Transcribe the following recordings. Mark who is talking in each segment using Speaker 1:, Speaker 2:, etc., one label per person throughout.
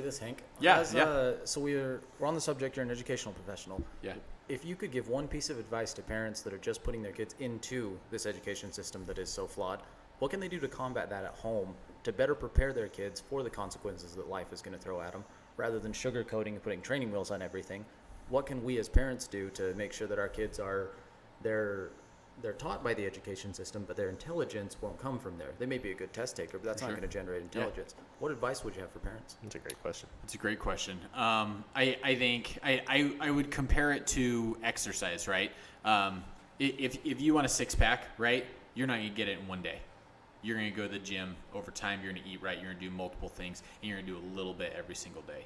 Speaker 1: this, Hank?
Speaker 2: Yeah,
Speaker 1: So we're on the subject. You're an educational professional.
Speaker 2: Yeah.
Speaker 1: If you could give one piece of advice to parents that are just putting their kids into this education system that is so flawed, what can they do to combat that at home to better prepare their kids for the consequences that life is going to throw at them, rather than sugarcoating and putting training wheels on everything? What can we as parents do to make sure that our kids they're taught by the education system, but their intelligence won't come from there? They may be a good test taker, but that's not going to generate intelligence. Yeah. What advice would you have for parents?
Speaker 3: That's a great question.
Speaker 2: It's a great question. I think I would compare it to exercise, right? If you want a six-pack, right, you're not going to get it in one day. You're going to go to the gym over time. You're going to eat right. You're going to do multiple things, and you're going to do a little bit every single day.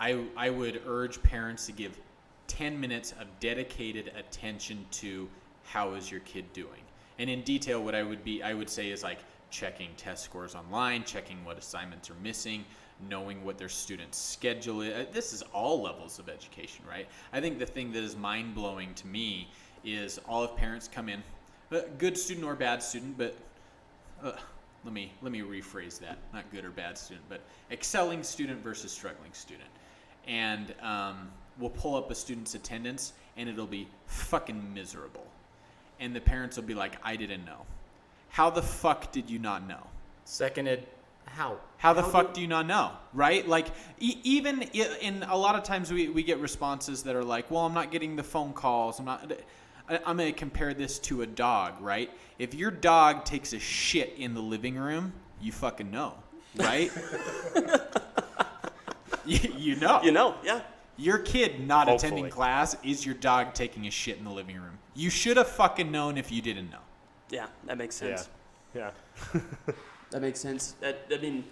Speaker 2: I would urge parents to give 10 minutes of dedicated attention to how is your kid doing. And in detail, what I would say is like checking test scores online, checking what assignments are missing, knowing what their student's schedule is. This is all levels of education, right? I think the thing that is mind-blowing to me is all of parents come in, good student or bad student, but let me rephrase that. Not good or bad student, but excelling student versus struggling student. And we'll pull up a student's attendance, and it'll be fucking miserable. And the parents will be like, I didn't know. How the fuck did you not know?
Speaker 1: Seconded, how?
Speaker 2: How the fuck do you not know, right? Like, even in a lot of times we get responses that are like, well, I'm not getting the phone calls. I'm going to compare this to a dog, right? If your dog takes a shit in the living room, you fucking know, right? you know.
Speaker 4: You know, yeah.
Speaker 2: Your kid not
Speaker 3: Hopefully.
Speaker 2: attending class is your dog taking a shit in the living room. You should have fucking known if you didn't know.
Speaker 4: Yeah, that makes sense.
Speaker 3: Yeah.
Speaker 4: That makes sense. I mean,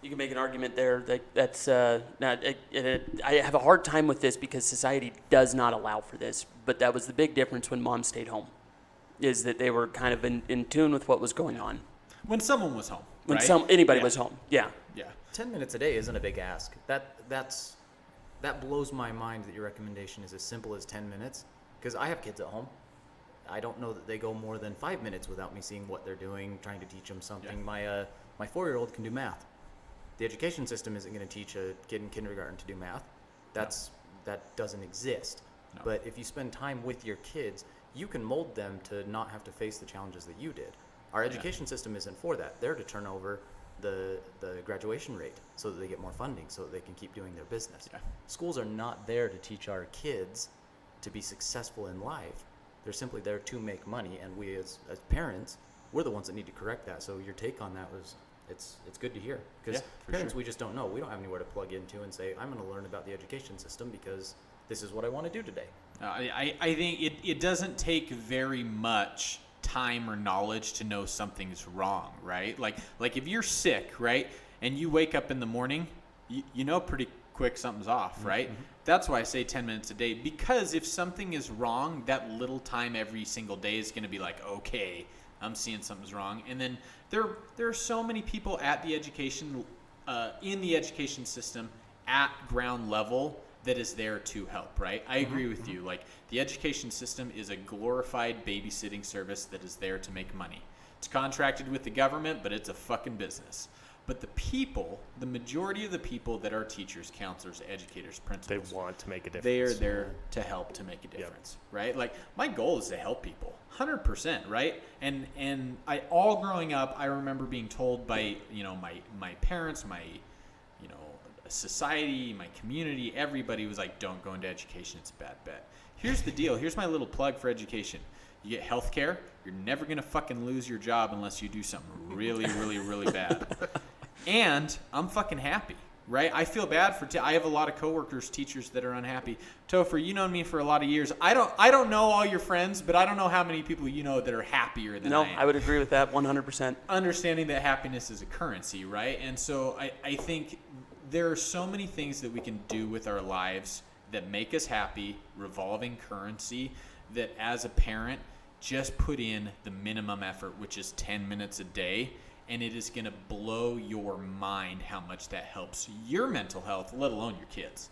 Speaker 4: you can make an argument there that's not. I have a hard time with this because society does not allow for this. But that was the big difference when mom stayed home, is that they were kind of in tune with what was going on.
Speaker 2: When someone was home.
Speaker 4: When
Speaker 2: right?
Speaker 4: anybody was home. Yeah.
Speaker 2: Yeah.
Speaker 1: 10 minutes a day isn't a big ask. That blows my mind that your recommendation is as simple as 10 minutes, because I have kids at home. I don't know that they go more than 5 minutes without me seeing what they're doing, trying to teach them something. Yeah. My 4-year-old can do math. The education system isn't going to teach a kid in kindergarten to do math. That doesn't exist. No. But if you spend time with your kids, you can mold them to not have to face the challenges that you did. Our education system isn't for that. They're to turn over the graduation rate so that they get more funding, so that they can keep doing their business. Yeah. Schools are not there to teach our kids to be successful in life. They're simply there to make money, and we as parents, we're the ones that need to correct that. So your take on that was, it's good to hear, because parents, we just don't know. We don't have anywhere to plug into and say, I'm going to learn about the education system because this is what I want to do today.
Speaker 2: I think it doesn't take very much time or knowledge to know something's wrong, right? Like if you're sick, right, and you wake up in the morning, you know pretty quick something's off, right? Mm-hmm. That's why I say 10 minutes a day, because if something is wrong, that little time every single day is going to be like, okay, I'm seeing something's wrong. And then there are so many people at the education in the education system at ground level that is there to help, right? I agree with you. Like, the education system is a glorified babysitting service that is there to make money. It's contracted with the government, but it's a fucking business. But the people, the majority of the people that are teachers, counselors, educators, principals,
Speaker 3: they want to make a difference.
Speaker 2: They are there to help to make a difference, right? Like, my goal is to help people, 100%, right? And I, all growing up, I remember being told by, my parents, my, society, my community, everybody was like, don't go into education, it's a bad bet. Here's the deal. Here's my little plug for education. You get health care. You're never going to fucking lose your job unless you do something really, really, really bad. And I'm fucking happy, right? I feel bad I have a lot of coworkers, teachers that are unhappy. Topher, you known me for a lot of years. I don't know all your friends, but I don't know how many people you know that are happier than I am.
Speaker 4: No, I would agree with that 100%.
Speaker 2: Understanding that happiness is a currency, right? And so I think there are so many things that we can do with our lives that make us happy, revolving currency, that as a parent, just put in the minimum effort, which is 10 minutes a day, and it is going to blow your mind how much that helps your mental health, let alone your kids.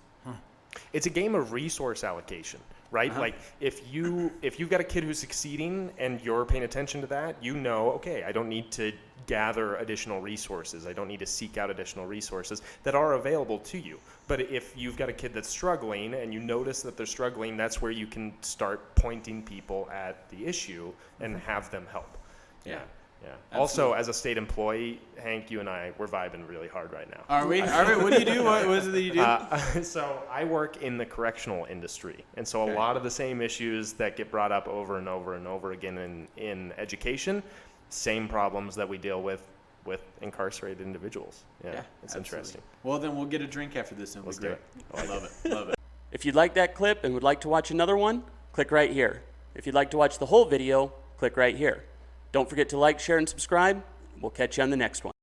Speaker 3: It's a game of resource allocation, right? Like, if you've got a kid who's succeeding and you're paying attention to that, okay, I don't need to gather additional resources. I don't need to seek out additional resources that are available to you. But if you've got a kid that's struggling and you notice that they're struggling, that's where you can start pointing people at the issue and have them help.
Speaker 2: Yeah.
Speaker 3: Yeah.
Speaker 2: Absolutely.
Speaker 3: Also, as a state employee, Hank, you and I, we're vibing really hard right now.
Speaker 2: Are we? What do you do? What is it that you do?
Speaker 3: So I work in the correctional industry, and so
Speaker 2: Okay.
Speaker 3: a lot of the same issues that get brought up over and over and over again in education, same problems that we deal with incarcerated individuals. Yeah, it's
Speaker 2: absolutely.
Speaker 3: interesting.
Speaker 2: Well, then we'll get a drink after this, and
Speaker 3: Let's
Speaker 2: it'll
Speaker 3: do
Speaker 2: be great. I love it. Love it.
Speaker 4: If you'd like that clip and would like to watch another one, click right here. If you'd like to watch the whole video, click right here. Don't forget to like, share, and subscribe. We'll catch you on the next one.